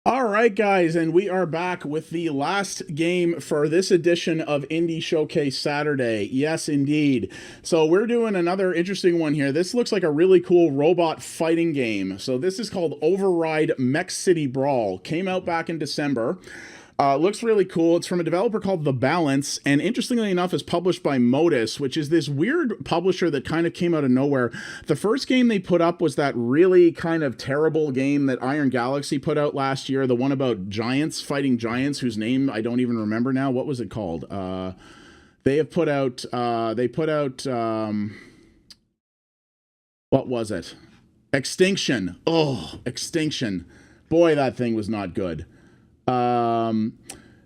All right, guys, and we are back with the last game for this edition of Indie Showcase Saturday. Yes, indeed. So we're doing another interesting one here. This looks like a really cool robot fighting game. So this is called Override Mech City Brawl. Came out back in December. Looks really cool. It's from a developer called The Balance, and interestingly enough, is published by Modus, which is this weird publisher that kind of came out of nowhere. The first game they put up was that really kind of terrible game that Iron Galaxy put out last year, the one about giants fighting giants, whose name I don't even remember now. What was it called? They have put out. What was it? Extinction. Oh, Extinction. Boy, that thing was not good.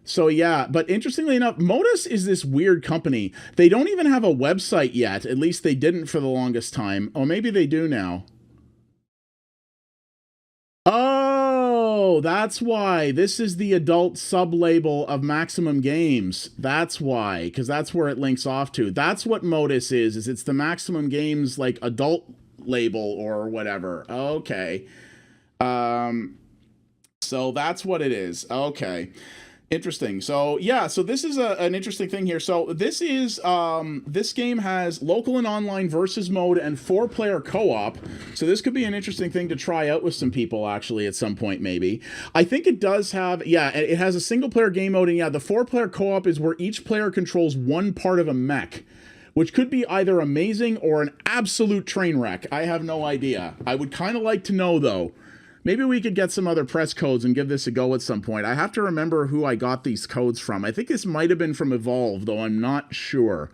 So yeah, but interestingly enough, Modus is this weird company. They don't even have a website yet. At least they didn't for the longest time. Or maybe they do now. Oh, that's why. This is the adult sub-label of Maximum Games. That's why, because that's where it links off to. That's what Modus is it's the Maximum Games, like, adult label or whatever. Okay. So that's what it is. Okay. Interesting. So yeah, so this is an interesting thing here. So this is, this game has local and online versus mode and 4-player co-op. So this could be an interesting thing to try out with some people actually at some point maybe. I think it does have, yeah, it has a single-player game mode, and yeah, the 4-player co-op is where each player controls one part of a mech, which could be either amazing or an absolute train wreck. I have no idea. I would kind of like to know though. Maybe we could get some other press codes and give this a go at some point. I have to remember who I got these codes from. I think this might have been from Evolve, though I'm not sure.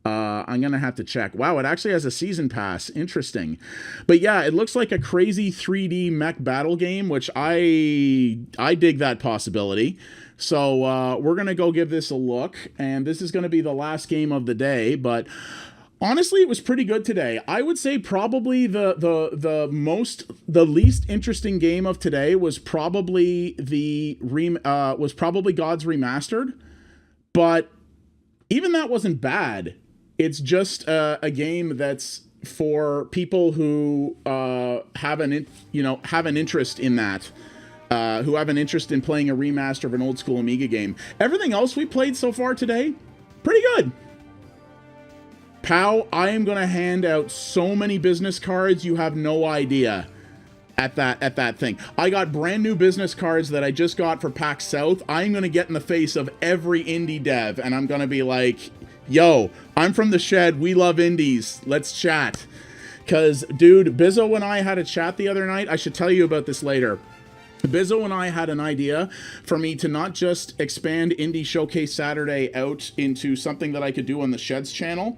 I'm going to have to check. Wow, it actually has a season pass. Interesting. But yeah, it looks like a crazy 3D mech battle game, which I dig that possibility. So we're going to go give this a look, and this is going to be the last game of the day, but honestly, it was pretty good today. I would say probably the least interesting game of today was probably God's Remastered, but even that wasn't bad. It's just a game that's for people who have an interest in that. Who have an interest in playing a remaster of an old school Amiga game. Everything else we played so far today, pretty good. Pow, I am going to hand out so many business cards, you have no idea at that thing. I got brand new business cards that I just got for PAX South. I'm going to get in the face of every indie dev, and I'm going to be like, yo, I'm from the shed. We love indies. Let's chat. Because, dude, Bizzo and I had a chat the other night. I should tell you about this later. Bizzo and I had an idea for me to not just expand Indie Showcase Saturday out into something that I could do on the Sheds channel,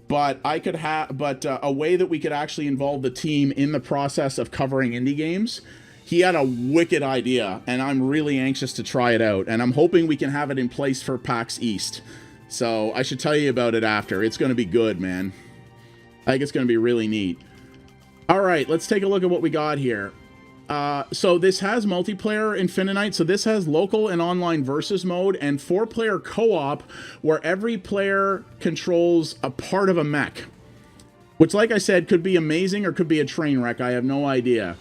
but I could have, a way that we could actually involve the team in the process of covering indie games. He had a wicked idea, and I'm really anxious to try it out, and I'm hoping we can have it in place for PAX East. So I should tell you about it after. It's going to be good, man. I think it's going to be really neat. All right, let's take a look at what we got here. So this has multiplayer Infinite. So this has local and online versus mode and 4-player co-op where every player controls a part of a mech, which, like I said, could be amazing or could be a train wreck. I have no idea.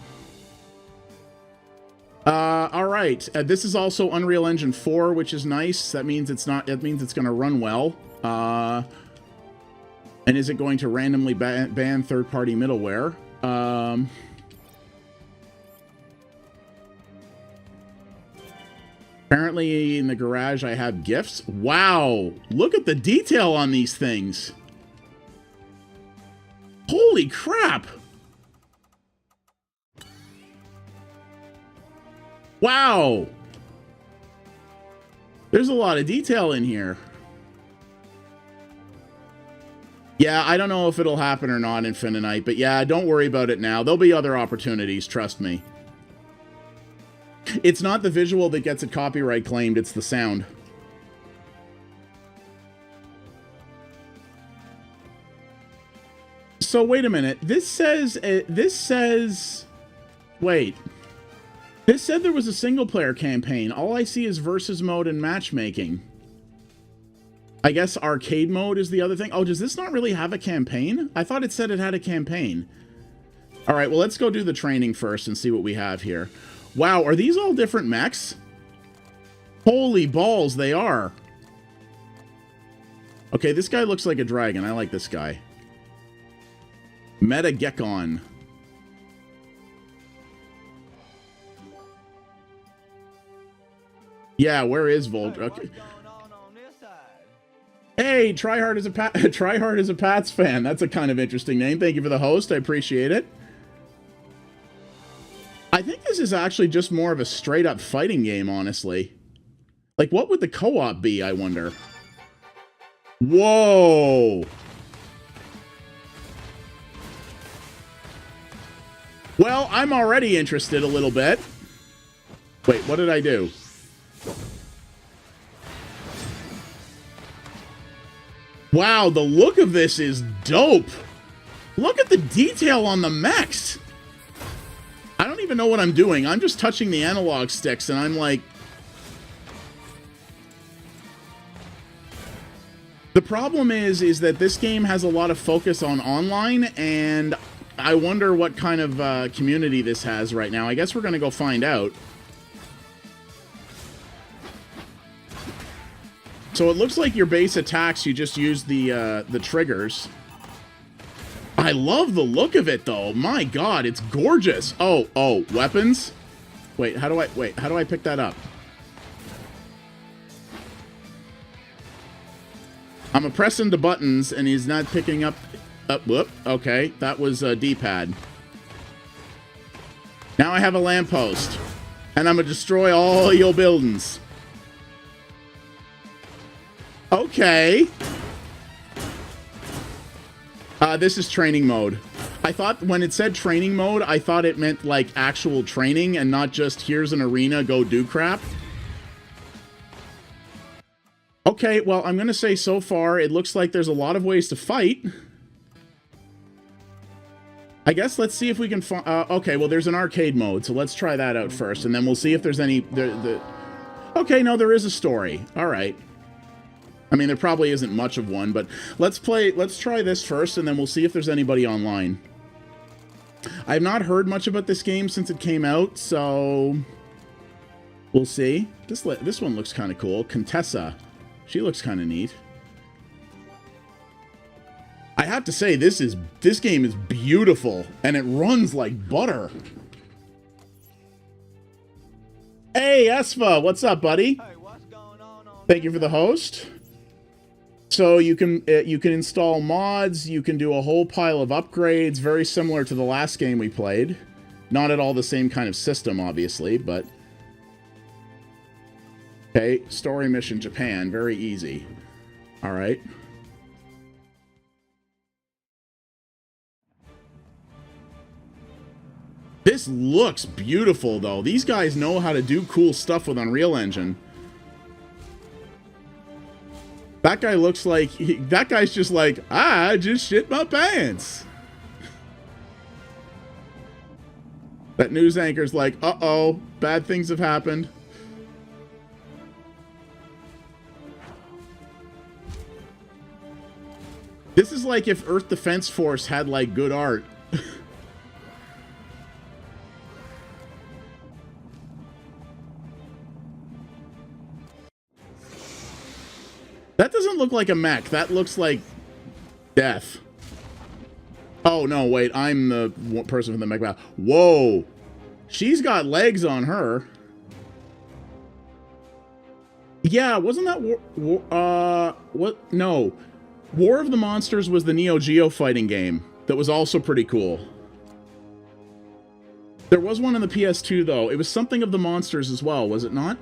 All right. This is also Unreal Engine 4, which is nice. That means it's not, it means it's going to run well. And is it going to randomly ban third-party middleware? Apparently in the garage I have gifts. Wow, look at the detail on these things. Holy crap. Wow. There's a lot of detail in here. Yeah, I don't know if it'll happen or not, Infinite, but yeah, don't worry about it now. There'll be other opportunities, trust me. It's not the visual that gets it copyright claimed, it's the sound. So wait a minute. This says, wait. This said there was a single-player campaign. All I see is versus mode and matchmaking. I guess arcade mode is the other thing. Oh, does this not really have a campaign? I thought it said it had a campaign. All right, well, let's go do the training first and see what we have here. Wow, are these all different mechs? Holy balls, they are. Okay, this guy looks like a dragon. I like this guy. Meta Gekon. Yeah, where is Volt? Okay. Hey, Tryhard is a Pats fan. That's a kind of interesting name. Thank you for the host. I appreciate it. I think this is actually just more of a straight-up fighting game, honestly. Like, what would the co-op be, I wonder? Whoa! Well, I'm already interested a little bit. Wait, what did I do? Wow, the look of this is dope. Look at the detail on the mechs. I don't even know what I'm doing. I'm just touching the analog sticks, and I'm like... The problem is that this game has a lot of focus on online, and I wonder what kind of community this has right now. I guess we're going to go find out. So it looks like your base attacks, you just use the triggers. I love the look of it, though. My God, it's gorgeous. Oh, weapons? Wait, how do I pick that up? I'm pressing the buttons, and he's not picking up... whoop, okay, that was a D-pad. Now I have a lamppost, and I'm gonna destroy all your buildings. Okay. This is training mode. I thought when it said training mode, I thought it meant like actual training and not just here's an arena, go do crap. Okay, well, I'm going to say so far, it looks like there's a lot of ways to fight. I guess let's see if we can find... okay, well, there's an arcade mode, so let's try that out first, and then we'll see if there's any... Okay, no, there is a story. All right. I mean, there probably isn't much of one, but let's try this first, and then we'll see if there's anybody online. I've not heard much about this game since it came out, so... We'll see. This one looks kind of cool. Contessa. She looks kind of neat. I have to say, this game is beautiful, and it runs like butter. Hey, Esfa, what's up, buddy? Hey, what's going on Thank you for the host. So you can install mods, you can do a whole pile of upgrades, very similar to the last game we played. Not at all the same kind of system, obviously, but... Okay, story mission Japan, very easy. Alright. This looks beautiful, though. These guys know how to do cool stuff with Unreal Engine. That guy looks like... that guy's just like, I just shit my pants. That news anchor's like, uh-oh, bad things have happened. This is like if Earth Defense Force had, like, good art. That doesn't look like a mech. That looks like death. Oh, no, wait. I'm the person from the mech battle. Whoa. She's got legs on her. Yeah, wasn't that... what? No. War of the Monsters was the Neo Geo fighting game that was also pretty cool. There was one on the PS2, though. It was something of the Monsters as well, was it not?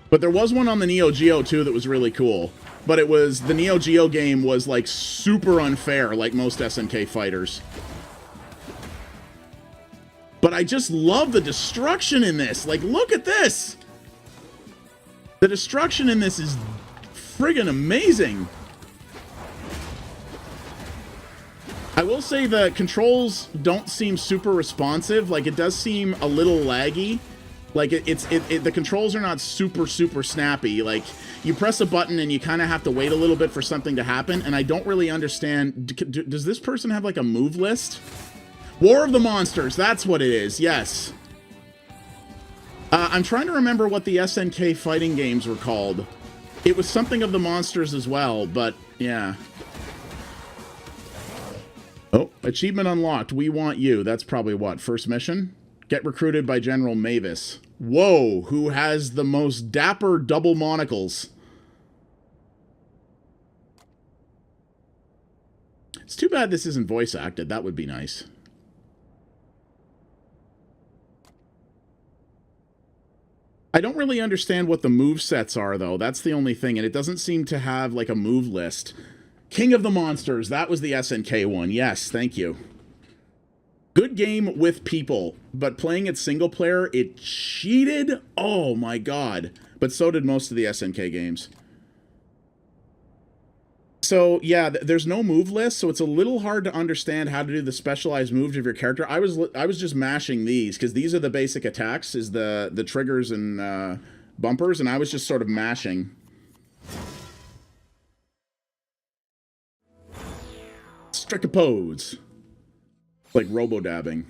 But there was one on the Neo Geo, too, that was really cool. But it was... the Neo Geo game was, like, super unfair, like most SNK fighters. But I just love the destruction in this. Like, look at this! The destruction in this is friggin' amazing. I will say the controls don't seem super responsive. Like, it does seem a little laggy. Like, the controls are not super snappy. Like, you press a button and you kind of have to wait a little bit for something to happen, and I don't really understand. Does this person have, like, a move list? War of the Monsters, that's what it is, yes. I'm trying to remember what the SNK fighting games were called. It was something of the monsters as well, but, yeah. Oh, achievement unlocked. We want you. That's probably what? First mission? Get recruited by General Mavis. Whoa, who has the most dapper double monocles. It's too bad this isn't voice acted. That would be nice. I don't really understand what the move sets are, though. That's the only thing, and it doesn't seem to have, like, a move list. King of the Monsters. That was the SNK one. Yes, thank you. Good game with people, but playing it single player, it cheated. Oh my god. But so did most of the SNK games. So yeah, there's no move list, so it's a little hard to understand how to do the specialized moves of your character. I was just mashing these because these are the basic attacks, is the triggers and bumpers, and I was just sort of mashing. Strike a pose. Like robo-dabbing.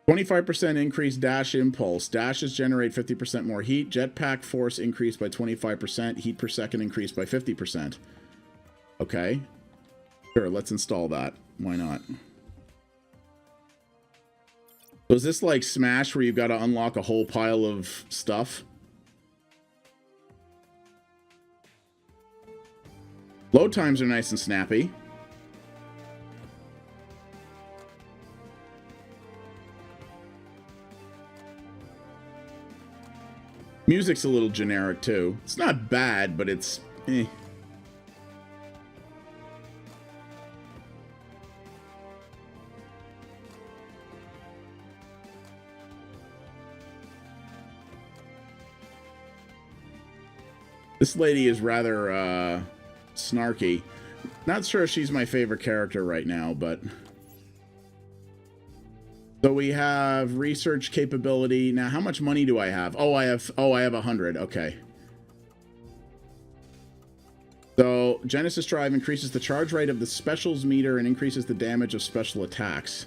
25% increase dash impulse. Dashes generate 50% more heat. Jetpack force increased by 25%. Heat per second increased by 50%. Okay. Sure, let's install that. Why not? So is this like Smash where you've got to unlock a whole pile of stuff? Load times are nice and snappy. Music's a little generic, too. It's not bad, but it's eh. This lady is rather, snarky. Not sure if she's my favorite character right now, but... So we have research capability. Now, how much money do I have? Oh, I have 100. Okay. So, Genesis Drive increases the charge rate of the specials meter and increases the damage of special attacks.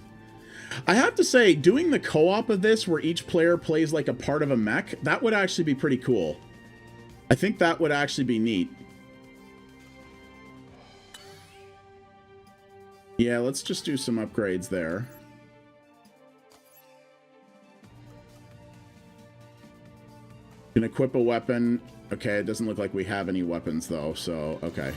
I have to say, doing the co-op of this, where each player plays like a part of a mech, that would actually be pretty cool. I think that would actually be neat. Yeah, let's just do some upgrades there. Can equip a weapon. Okay, it doesn't look like we have any weapons, though, so, okay.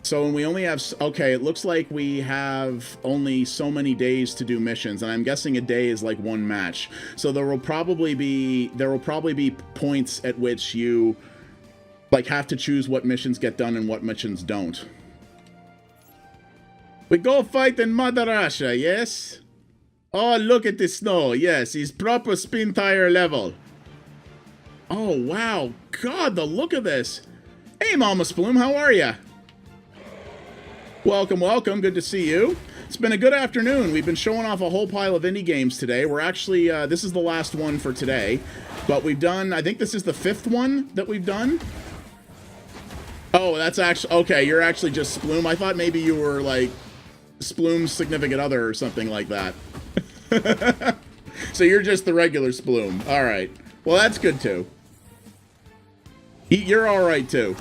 So, and we only have... Okay, it looks like we have only so many days to do missions, and I'm guessing a day is like one match. So there will probably be points at which you, like, have to choose what missions get done and what missions don't. We go fight in Mother Russia, yes? Oh, look at the snow. Yes, he's proper spin tire level. Oh, wow. God, the look of this. Hey, Mama Sploom, how are ya? Welcome, welcome. Good to see you. It's been a good afternoon. We've been showing off a whole pile of indie games today. We're actually, this is the last one for today. But we've done, I think this is the 5th one that we've done. Oh, that's actually, okay, you're actually just Sploom. I thought maybe you were, like, Sploom's significant other or something like that. So you're just the regular Sploom. All right. Well, that's good, too. You're all right, too.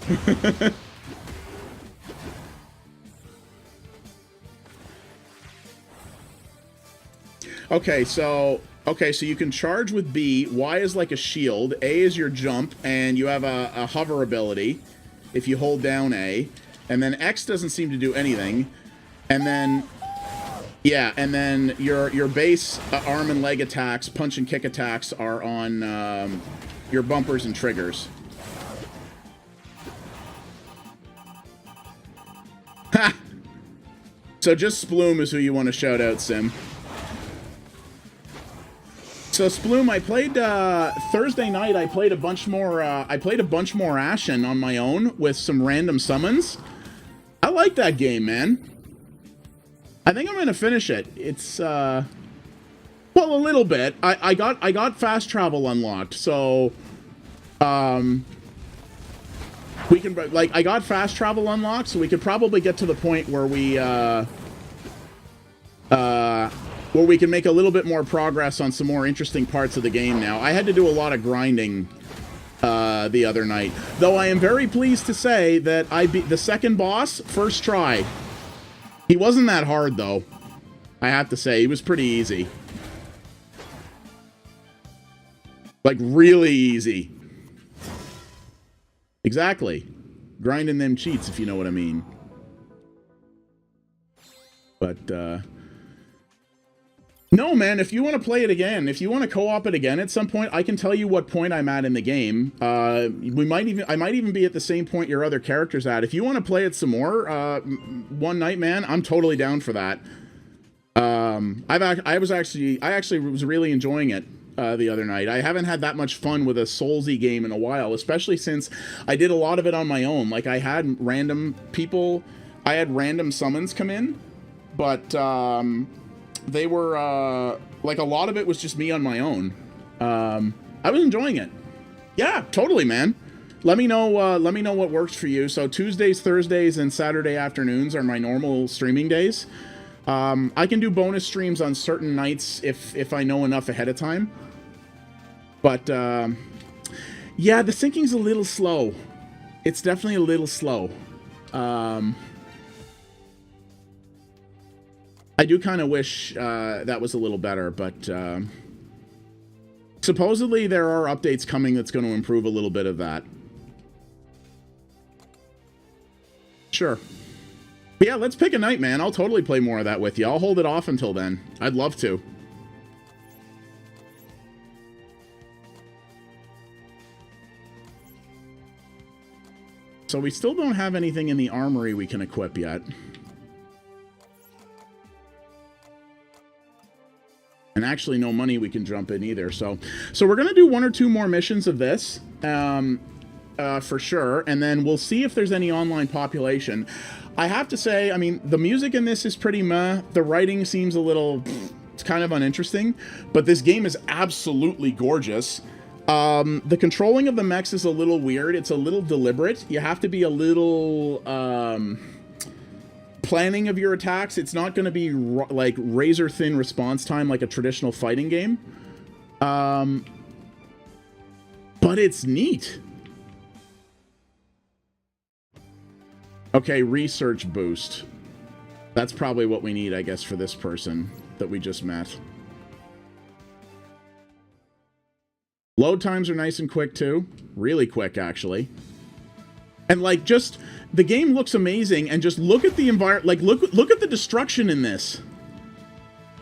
Okay, so you can charge with B. Y is like a shield. A is your jump, and you have a hover ability if you hold down A. And then X doesn't seem to do anything. And then... Yeah, and then your base arm and leg attacks, punch and kick attacks are on your bumpers and triggers. Ha! So just Sploom is who you want to shout out, Sim. So Sploom, I played Thursday night. I played a bunch more. Ashen on my own with some random summons. I like that game, man. I think I'm gonna finish it. It's well, a little bit. I got fast travel unlocked, so we can, like, I got fast travel unlocked, so we could probably get to the point where we can make a little bit more progress on some more interesting parts of the game now. I had to do a lot of grinding the other night, though I am very pleased to say that I beat the second boss first try. He wasn't that hard, though. I have to say, he was pretty easy. Like, really easy. Exactly. Grinding them cheats, if you know what I mean. But, no, man, if you want to play it again, if you want to co-op it again at some point, I can tell you what point I'm at in the game. I might even be at the same point your other character's at. If you want to play it some more, one night, man, I'm totally down for that. I actually was really enjoying it the other night. I haven't had that much fun with a Soulsy game in a while, especially since I did a lot of it on my own. Like, I had random people, I had random summons come in, but they were like, a lot of it was just me on my own. I was enjoying it. Yeah, totally, man. Let me know what works for you. So Tuesdays, Thursdays, and Saturday afternoons are my normal streaming days. I can do bonus streams on certain nights if I know enough ahead of time. But yeah, the syncing's a little slow. It's definitely a little slow. I do kind of wish that was a little better, but supposedly there are updates coming that's going to improve a little bit of that. Sure. But yeah, let's pick a night, man. I'll totally play more of that with you. I'll hold it off until then. I'd love to. So we still don't have anything in the armory we can equip yet. And actually no money we can jump in either. So we're going to do 1 or 2 more missions of this, for sure. And then we'll see if there's any online population. I have to say, I mean, the music in this is pretty meh. The writing seems a little, it's kind of uninteresting. But this game is absolutely gorgeous. The controlling of the mechs is a little weird. It's a little deliberate. You have to be a little planning of your attacks. It's not going to be like razor thin response time like a traditional fighting game. But it's neat. Okay, research boost. That's probably what we need, I guess, for this person that we just met. Load times are nice and quick, too. Really quick, actually. And, like, just... the game looks amazing, and just look at the environment. Like, look at the destruction in this.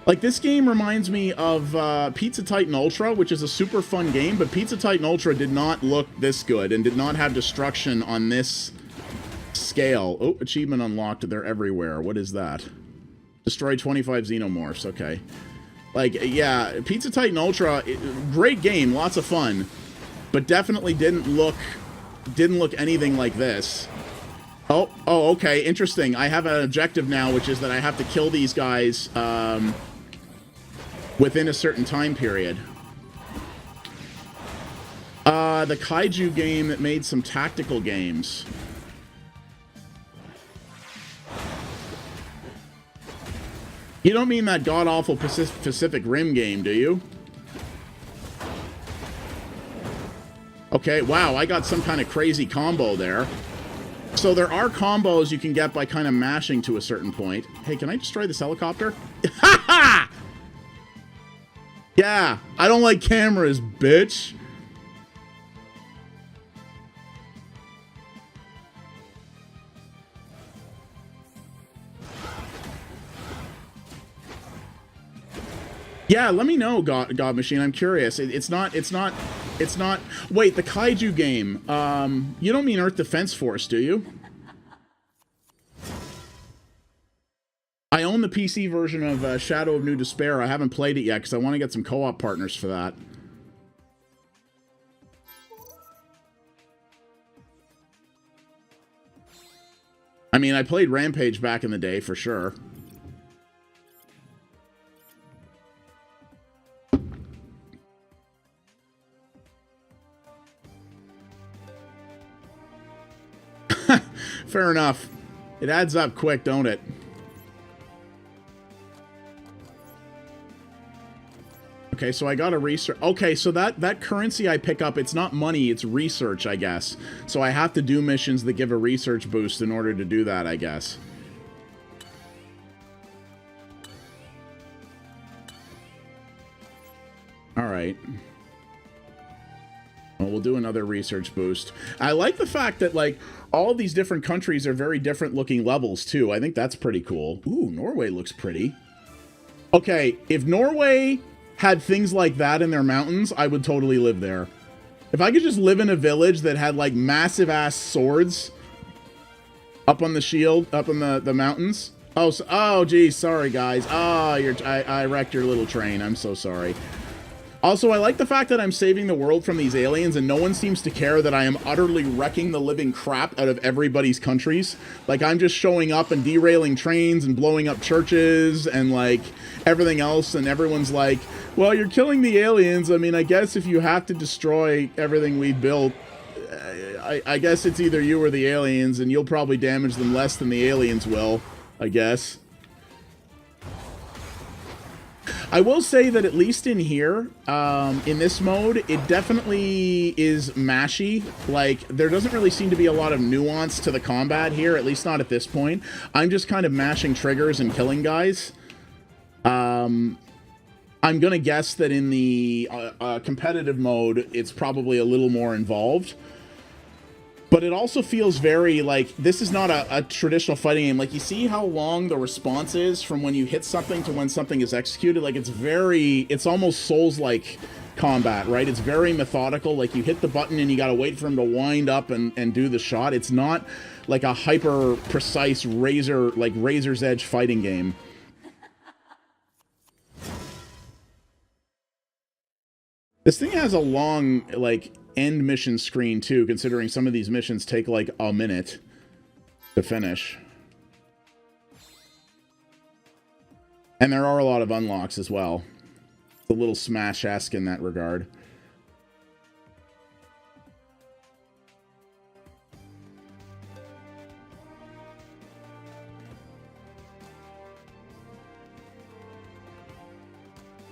Like, this game reminds me of Pizza Titan Ultra, which is a super fun game, but Pizza Titan Ultra did not look this good, and did not have destruction on this scale. Oh, achievement unlocked. They're everywhere. What is that? Destroy 25 xenomorphs. Okay. Like, yeah, Pizza Titan Ultra, great game, lots of fun, but definitely didn't look anything like this. Oh, okay, interesting. I have an objective now, which is that I have to kill these guys within a certain time period. The Kaiju game that made some tactical games. You don't mean that god-awful Pacific Rim game, do you? Okay, wow, I got some kind of crazy combo there. So there are combos you can get by kind of mashing to a certain point. Hey, can I destroy this helicopter? Ha ha! Yeah, I don't like cameras, bitch. Yeah, let me know, God Machine. I'm curious. It's not. Wait, the Kaiju game. You don't mean Earth Defense Force, do you? I own the PC version of Shadow of New Despair. I haven't played it yet because I want to get some co-op partners for that. I mean, I played Rampage back in the day for sure. fair enough. It adds up quick, don't it? Okay, so I got a research. Okay, so that currency I pick up, it's not money, it's research, I guess. So I have to do missions that give a research boost in order to do that, I guess. All right. Well, we'll do another research boost. I like the fact that, like, all these different countries are very different looking levels, too. I think that's pretty cool. Ooh, Norway looks pretty. Okay, if Norway had things like that in their mountains, I would totally live there. If I could just live in a village that had, like, massive-ass swords up on the shield, up in the mountains. Oh, oh, geez, sorry, guys. Oh, I wrecked your little train. I'm so sorry. Also, I like the fact that I'm saving the world from these aliens and no one seems to care that I am utterly wrecking the living crap out of everybody's countries. Like, I'm just showing up and derailing trains and blowing up churches and, like, everything else, and everyone's like, well, you're killing the aliens. I mean, I guess if you have to destroy everything we built, I guess it's either you or the aliens, and you'll probably damage them less than the aliens will, I guess. I will say that at least in here, in this mode, it definitely is mashy. Like, there doesn't really seem to be a lot of nuance to the combat here, at least not at this point. I'm just kind of mashing triggers and killing guys. I'm gonna guess that in the competitive mode, it's probably a little more involved. But it also feels very, like, this is not a traditional fighting game. Like, you see how long the response is from when you hit something to when something is executed? Like, it's almost Souls-like combat, right? It's very methodical. Like, you hit the button and you gotta wait for him to wind up and do the shot. It's not like a hyper-precise razor's edge fighting game. This thing has a long, like, end mission screen too, considering some of these missions take like a minute to finish. And there are a lot of unlocks as well. It's a little Smash-esque in that regard.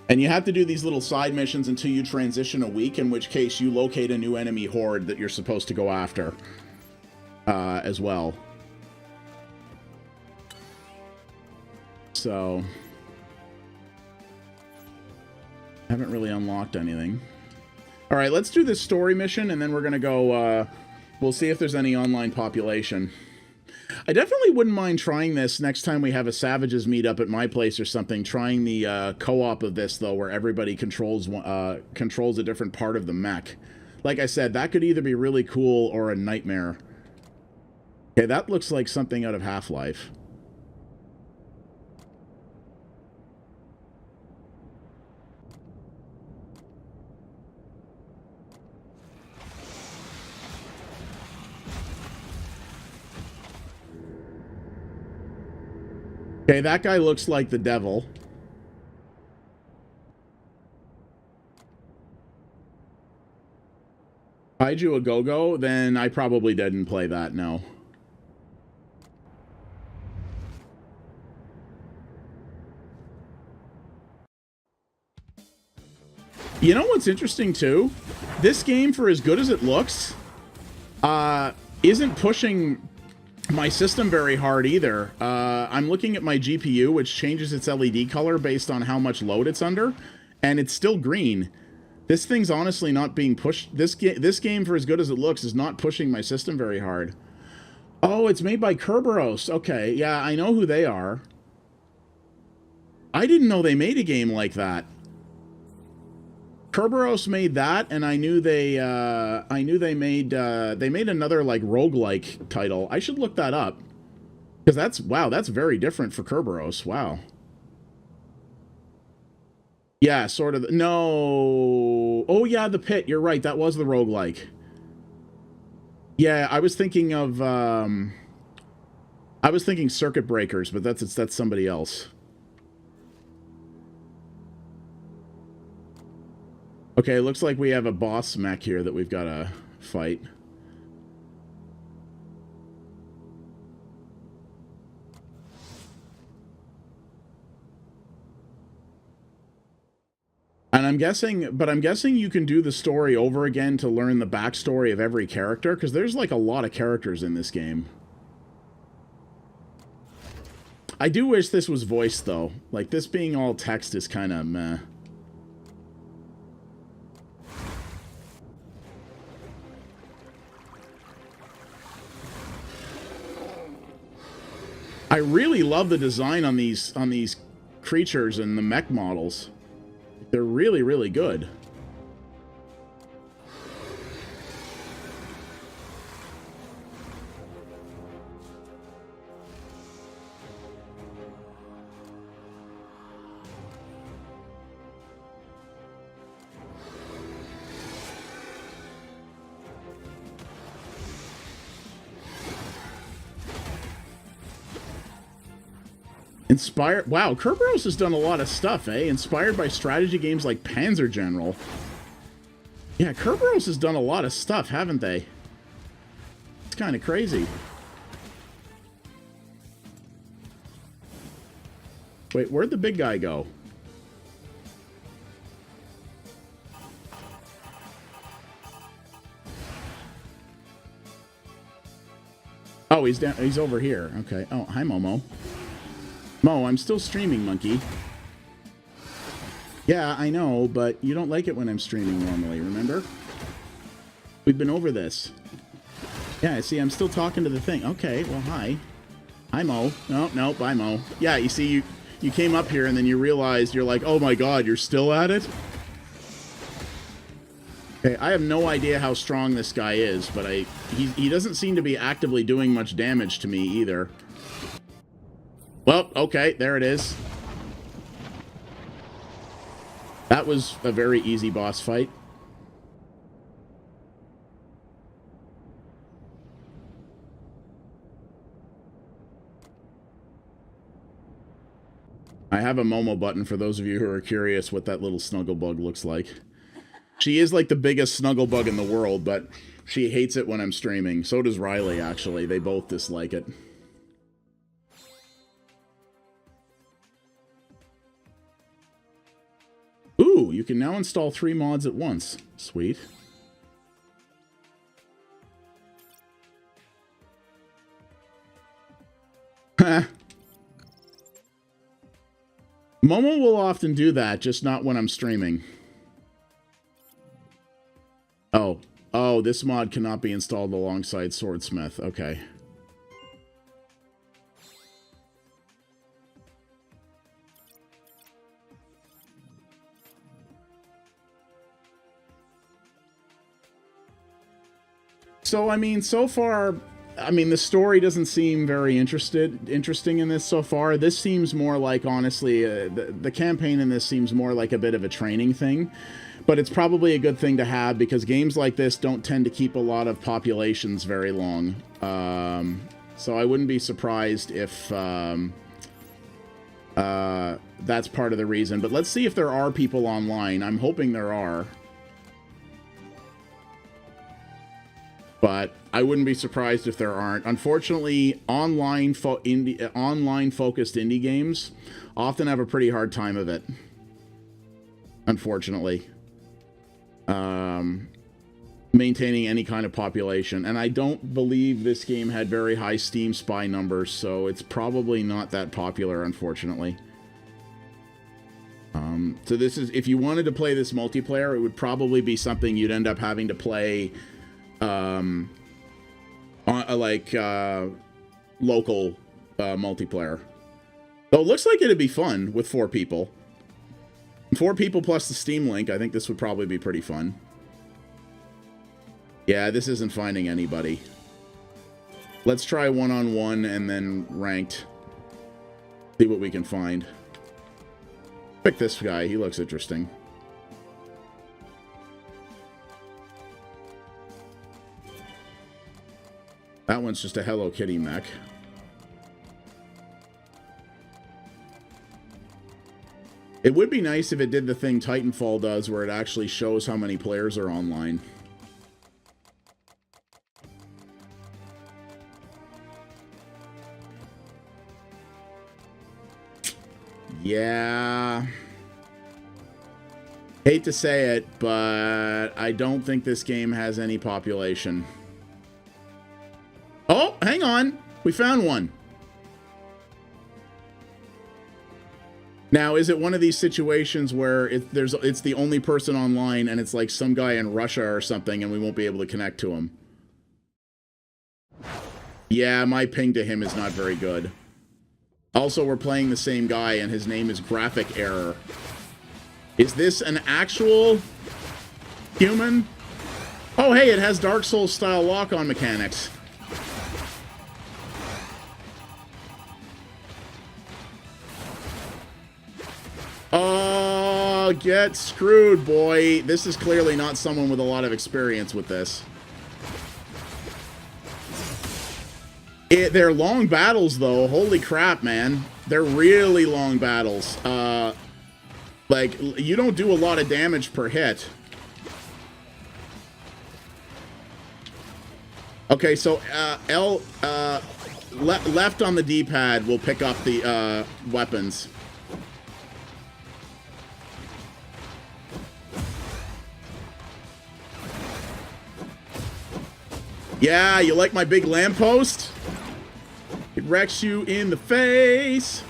And you have to do these little side missions until you transition a week, in which case you locate a new enemy horde that you're supposed to go after as well. So, haven't really unlocked anything. All right, let's do this story mission, and then we're going to go, we'll see if there's any online population. I definitely wouldn't mind trying this next time we have a Savages meetup at my place or something, trying the co-op of this, though, where everybody controls a different part of the mech. Like I said, that could either be really cool or a nightmare. Okay, that looks like something out of Half-Life. Okay, that guy looks like the devil. Kaiju a go-go? Then I probably didn't play that, no. You know what's interesting, too? This game, for as good as it looks, isn't pushing my system very hard either. I'm looking at my GPU, which changes its LED color based on how much load it's under, and it's still green. This thing's honestly not being pushed. This game, for as good as it looks, is not pushing my system very hard. Oh, it's made by Kerberos. Okay, yeah, I know who they are. I didn't know they made a game like that. Kerberos made that, and I knew they made another, like, roguelike title. I should look that up. Because that's, wow, that's very different for Kerberos. Wow. Yeah, sort of. No. Oh, yeah, The Pit. You're right. That was the roguelike. Yeah, I was thinking of, I was thinking Circuit Breakers, but that's somebody else. Okay, looks like we have a boss mech here that we've got to fight. And I'm guessing you can do the story over again to learn the backstory of every character, because there's like a lot of characters in this game. I do wish this was voiced, though. Like, this being all text is kind of meh. I really love the design on these creatures and the mech models. They're really, really good. Inspired... Wow, Kerberos has done a lot of stuff, eh? Inspired by strategy games like Panzer General. Yeah, Kerberos has done a lot of stuff, haven't they? It's kind of crazy. Wait, where'd the big guy go? Oh, he's down. He's over here. Okay. Oh, hi, Momo. Mo, I'm still streaming, monkey. Yeah, I know, but you don't like it when I'm streaming normally, remember? We've been over this. Yeah, see, I'm still talking to the thing. Okay, well, hi. Hi, Mo. No, bye, Mo. Yeah, you see, you came up here and then you realized, you're like, oh my god, you're still at it? Okay, I have no idea how strong this guy is, but he doesn't seem to be actively doing much damage to me either. Well, okay, there it is. That was a very easy boss fight. I have a Momo button for those of you who are curious what that little snugglebug looks like. She is like the biggest snugglebug in the world, but she hates it when I'm streaming. So does Riley, actually. They both dislike it. Ooh, you can now install 3 mods at once. Sweet. Momo will often do that, just not when I'm streaming. Oh, this mod cannot be installed alongside Swordsmith. Okay. So, I mean, so far, I mean, the story doesn't seem very interesting in this so far. This seems more like, honestly, the campaign in this seems more like a bit of a training thing. But it's probably a good thing to have because games like this don't tend to keep a lot of populations very long. So I wouldn't be surprised if that's part of the reason. But let's see if there are people online. I'm hoping there are. But I wouldn't be surprised if there aren't. Unfortunately, online-focused indie games often have a pretty hard time of it. Unfortunately. Maintaining any kind of population. And I don't believe this game had very high Steam Spy numbers, so it's probably not that popular, unfortunately. So this is, if you wanted to play this multiplayer, it would probably be something you'd end up having to play local multiplayer. Though it looks like it'd be fun with 4 people. 4 people plus the Steam link, I think this would probably be pretty fun. Yeah, this isn't finding anybody. Let's try one-on-one and then ranked. See what we can find. Pick this guy, he looks interesting. That one's just a Hello Kitty mech. It would be nice if it did the thing Titanfall does, where it actually shows how many players are online. Yeah. Hate to say it, but I don't think this game has any population. Oh, hang on. We found one. Now, is it one of these situations where it's the only person online and it's like some guy in Russia or something and we won't be able to connect to him? Yeah, my ping to him is not very good. Also, we're playing the same guy and his name is Graphic Error. Is this an actual human? Oh, hey, it has Dark Souls style lock-on mechanics. Oh, get screwed, boy. This is clearly not someone with a lot of experience with this. They're long battles, though. Holy crap, man. They're really long battles. Like, you don't do a lot of damage per hit. Okay, so left on the D-pad will pick up the weapons. Yeah, you like my big lamppost? It wrecks you in the face.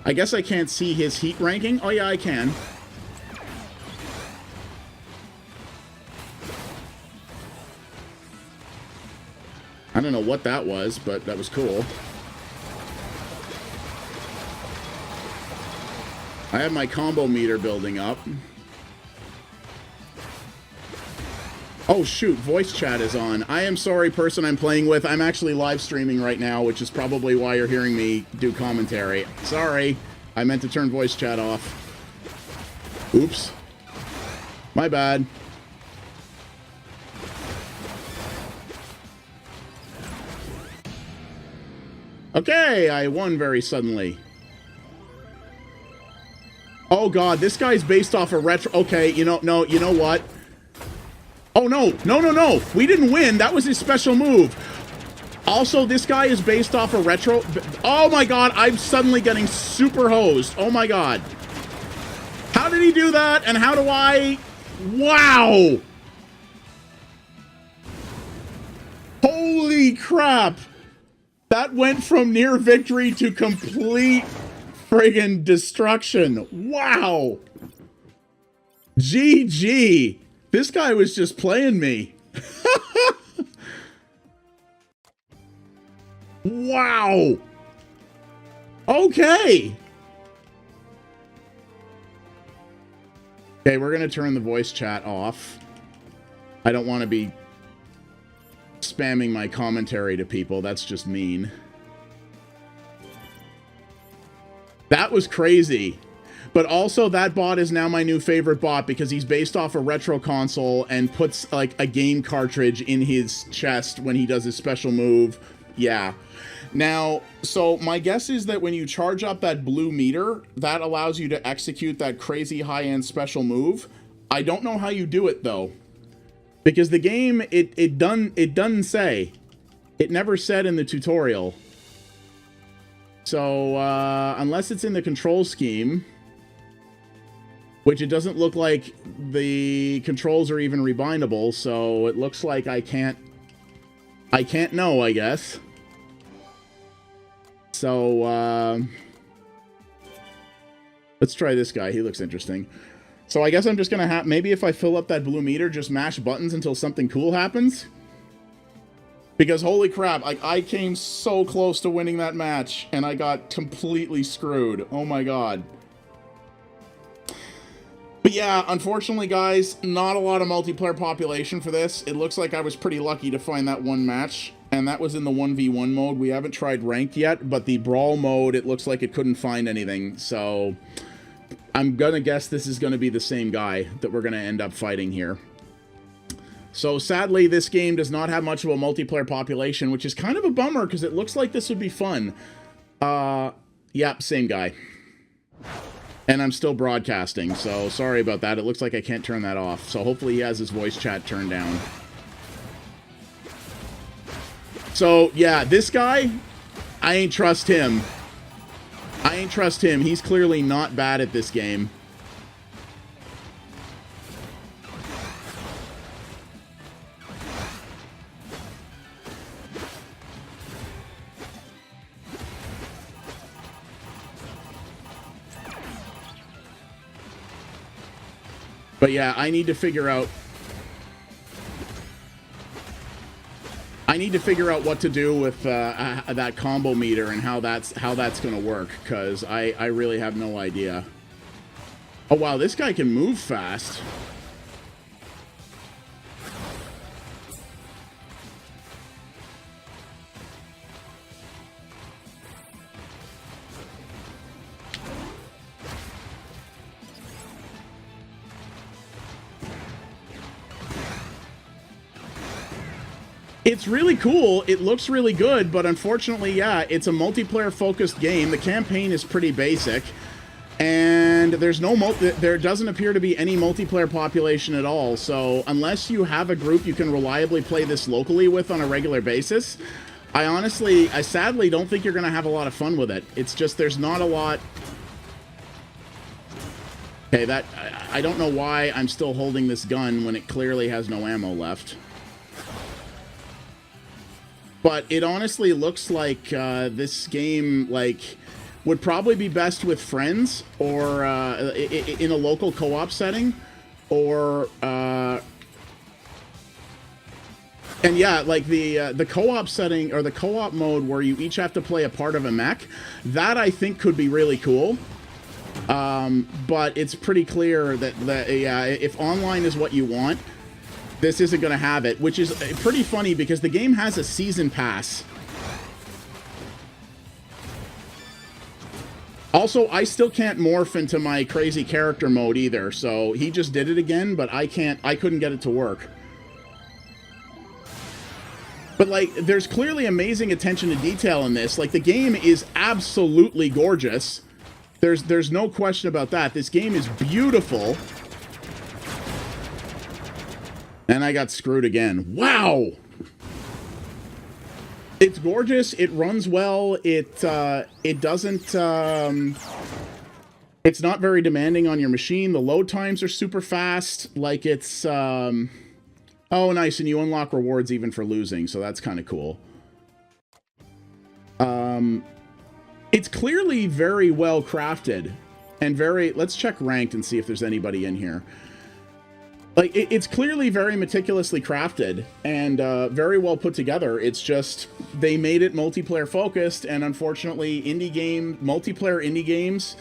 I guess I can't see his heat ranking. Oh, yeah, I can. I don't know what that was, but that was cool. I have my combo meter building up. Oh, shoot, voice chat is on. I am sorry, person I'm playing with. I'm actually live streaming right now, which is probably why you're hearing me do commentary. Sorry, I meant to turn voice chat off. Oops. My bad. Okay, I won very suddenly. Oh god, this guy's based off a retro. Okay, you know what? Oh no, no. We didn't win. That was his special move. Also, this guy is based off a retro. Oh my god, I'm suddenly getting super hosed. Oh my god. How did he do that? And how do I? Wow. Holy crap. That went from near victory to complete friggin' destruction. Wow. GG. This guy was just playing me. Wow. Okay. Okay, we're gonna turn the voice chat off. I don't want to be spamming my commentary to people. That's just mean. That was crazy. But also, that bot is now my new favorite bot because he's based off a retro console and puts, like, a game cartridge in his chest when he does his special move. Yeah. Now, so my guess is that when you charge up that blue meter, that allows you to execute that crazy high-end special move. I don't know how you do it, though. Because the game, it doesn't say. It never said in the tutorial. So, unless it's in the control scheme, which it doesn't look like the controls are even rebindable, so it looks like I can't know, I guess. So, let's try this guy. He looks interesting. So I guess I'm just gonna have, maybe if I fill up that blue meter, just mash buttons until something cool happens. Because holy crap, I came so close to winning that match, and I got completely screwed. Oh my god. But yeah, unfortunately, guys, not a lot of multiplayer population for this. It looks like I was pretty lucky to find that one match, and that was in the 1v1 mode. We haven't tried ranked yet, but the Brawl mode, it looks like it couldn't find anything, so I'm gonna guess this is gonna be the same guy that we're gonna end up fighting here. So sadly, this game does not have much of a multiplayer population, which is kind of a bummer because it looks like this would be fun. Yep, same guy. And I'm still broadcasting, so sorry about that. It looks like I can't turn that off. So hopefully he has his voice chat turned down. So, yeah, this guy, I ain't trust him. I ain't trust him. He's clearly not bad at this game. But yeah, I need to figure out what to do with that combo meter and how that's going to work, because I really have no idea. Oh wow, this guy can move fast. It's really cool. It looks really good, but unfortunately, yeah, it's a multiplayer-focused game. The campaign is pretty basic, and there doesn't appear to be any multiplayer population at all. So unless you have a group you can reliably play this locally with on a regular basis, I sadly don't think you're going to have a lot of fun with it. It's just there's not a lot. Okay, I don't know why I'm still holding this gun when it clearly has no ammo left. But it honestly looks like this game would probably be best with friends or in a local co-op setting, or and yeah, like the co-op setting or the co-op mode where you each have to play a part of a mech. That I think could be really cool. But it's pretty clear that yeah, if online is what you want, this isn't going to have it, which is pretty funny because the game has a season pass. Also, I still can't morph into my crazy character mode either, so he just did it again, but I couldn't get it to work. But like, there's clearly amazing attention to detail in this. Like, the game is absolutely gorgeous. There's no question about that. This game is beautiful. And I got screwed again. Wow! It's gorgeous. It runs well. It doesn't... it's not very demanding on your machine. The load times are super fast. Like, it's... oh, nice. And you unlock rewards even for losing, so that's kind of cool. It's clearly very well crafted. And very... Let's check ranked and see if there's anybody in here. Like, it's clearly very meticulously crafted and very well put together. It's just, they made it multiplayer focused, and unfortunately, multiplayer indie games,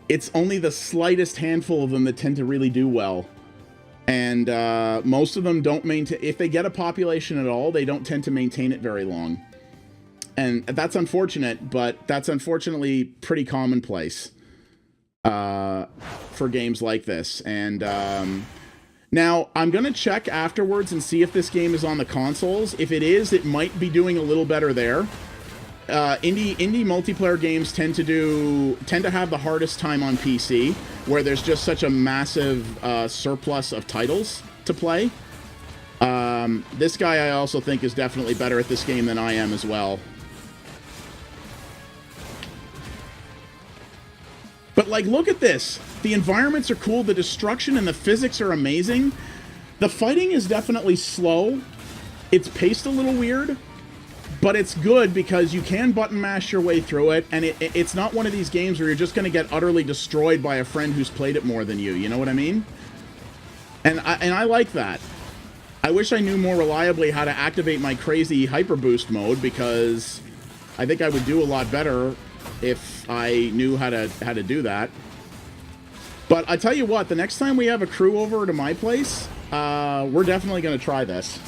it's only the slightest handful of them that tend to really do well. And most of them don't maintain, if they get a population at all, they don't tend to maintain it very long. And that's unfortunate, but that's unfortunately pretty commonplace for games like this. And... Now, I'm going to check afterwards and see if this game is on the consoles. If it is, it might be doing a little better there. Indie multiplayer games tend to have the hardest time on PC, where there's just such a massive surplus of titles to play. This guy I also think is definitely better at this game than I am as well. But, like, look at this. The environments are cool, the destruction and the physics are amazing. The fighting is definitely slow. It's paced a little weird, but it's good because you can button mash your way through it, and it's not one of these games where you're just going to get utterly destroyed by a friend who's played it more than you know what I mean? And I like that. I wish I knew more reliably how to activate my crazy hyper boost mode, because I think I would do a lot better if I knew how to do that. But I tell you what, the next time we have a crew over to my place, we're definitely going to try this.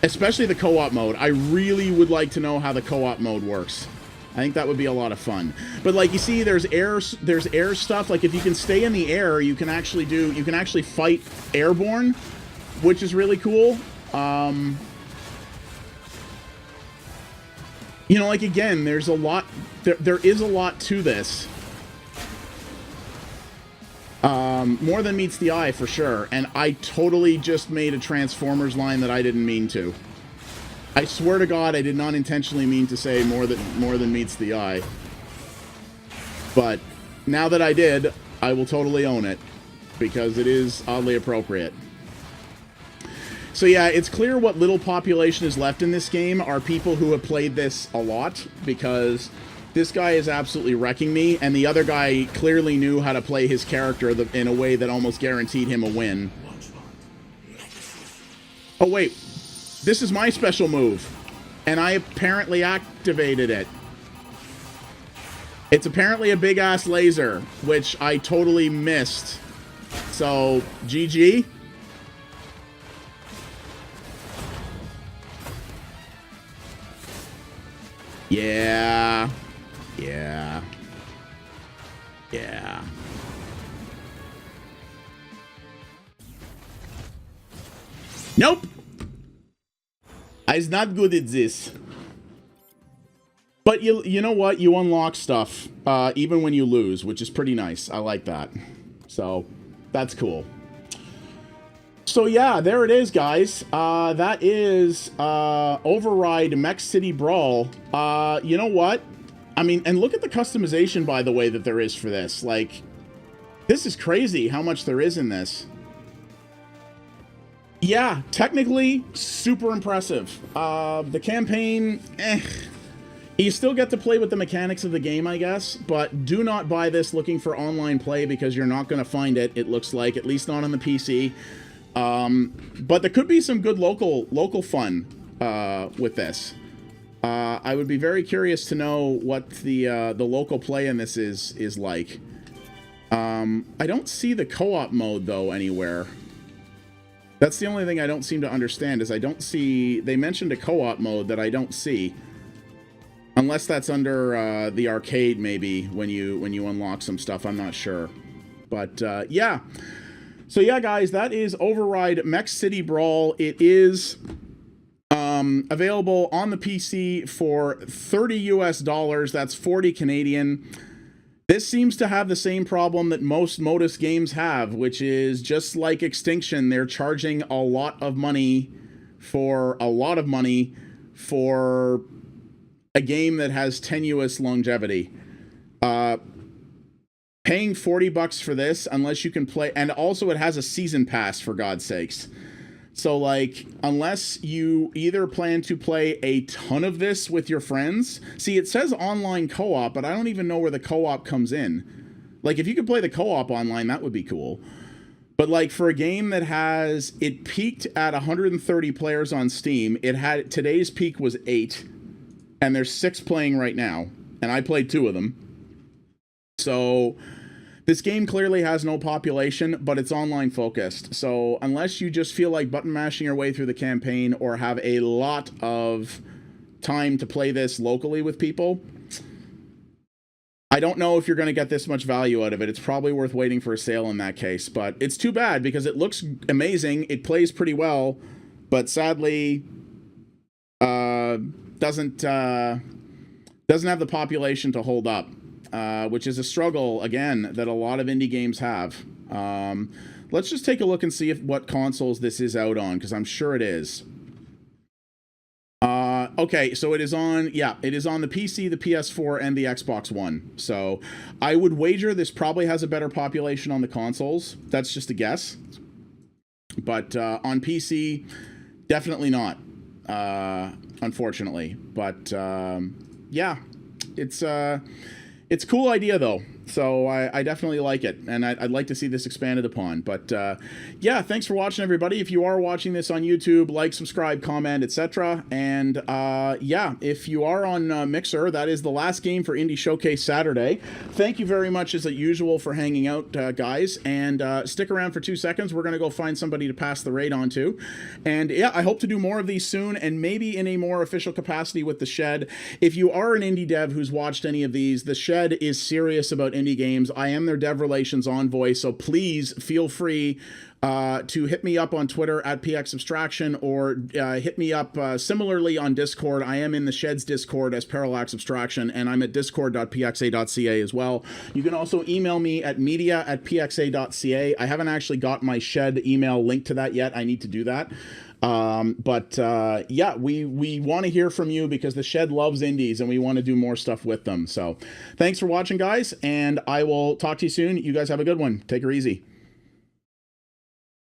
Especially the co-op mode. I really would like to know how the co-op mode works. I think that would be a lot of fun. But like you see, there's air stuff. Like if you can stay in the air, you can actually fight airborne, which is really cool. You know, like again, there's a lot. There is a lot to this. More than meets the eye, for sure. And I totally just made a Transformers line that I didn't mean to. I swear to God, I did not intentionally mean to say more than meets the eye. But now that I did, I will totally own it, because it is oddly appropriate. So yeah, it's clear what little population is left in this game are people who have played this a lot, because this guy is absolutely wrecking me, and the other guy clearly knew how to play his character in a way that almost guaranteed him a win. Oh wait, this is my special move, and I apparently activated it. It's apparently a big-ass laser, which I totally missed. So, GG. Yeah. Yeah. Yeah. Nope. I'm not good at this. But you know what? You unlock stuff even when you lose, which is pretty nice. I like that. So, that's cool. So yeah, there it is, guys. That is Override Mech City Brawl. You know what? I mean, and look at the customization, by the way, that there is for this. Like, this is crazy how much there is in this. Yeah, technically, super impressive. The campaign, You still get to play with the mechanics of the game, I guess, but do not buy this looking for online play, because you're not going to find it, it looks like, at least not on the PC. But there could be some good local fun with this. I would be very curious to know what the local play in this is like. I don't see the co-op mode, though, anywhere. That's the only thing I don't seem to understand, is I don't see... They mentioned a co-op mode that I don't see. Unless that's under the arcade, maybe, when you unlock some stuff. I'm not sure. But, yeah. So, yeah, guys, that is Override Mech City Brawl. It is available on the PC for $30 US. That's 40 Canadian. This seems to have the same problem that most Modus games have, which is just like Extinction, they're charging a lot of money for a game that has tenuous longevity. Paying $40 for this, unless you can play, and also it has a season pass, for God's sakes. So, like, unless you either plan to play a ton of this with your friends... See, it says online co-op, but I don't even know where the co-op comes in. Like, if you could play the co-op online, that would be cool. But, like, for a game that has... It peaked at 130 players on Steam. It had... Today's peak was 8. And there's 6 playing right now. And I played 2 of them. So... This game clearly has no population, but it's online focused. So unless you just feel like button mashing your way through the campaign or have a lot of time to play this locally with people, I don't know if you're going to get this much value out of it. It's probably worth waiting for a sale in that case. But it's too bad, because it looks amazing. It plays pretty well, but sadly doesn't have the population to hold up. Which is a struggle, again, that a lot of indie games have. Let's just take a look and see what consoles this is out on, because I'm sure it is. Okay, so it is on the PC, the PS4, and the Xbox One. So I would wager this probably has a better population on the consoles. That's just a guess. But on PC, definitely not, unfortunately. But yeah, it's a cool idea, though, so I definitely like it, and I'd like to see this expanded upon. But, yeah, thanks for watching, everybody. If you are watching this on YouTube, like, subscribe, comment, etc. And, yeah, if you are on Mixer, that is the last game for Indie Showcase Saturday. Thank you very much, as usual, for hanging out, guys, and stick around for 2 seconds. We're going to go find somebody to pass the raid on to. And, yeah, I hope to do more of these soon, and maybe in a more official capacity with The Shed. If you are an indie dev who's watched any of these, The Shed is serious about indie games. I am their dev relations envoy, so please feel free to hit me up on Twitter at PX Abstraction, or hit me up similarly on Discord. I am in the Shed's Discord as Parallax Abstraction, and I'm at discord.pxa.ca as well. You can also email me at media@pxa.ca. I haven't actually got my Shed email linked to that yet. I need to do that. Yeah, we want to hear from you because the shed loves indies and we want to do more stuff with them. So thanks for watching, guys, and I will talk to you soon. You guys have a good one. Take her easy.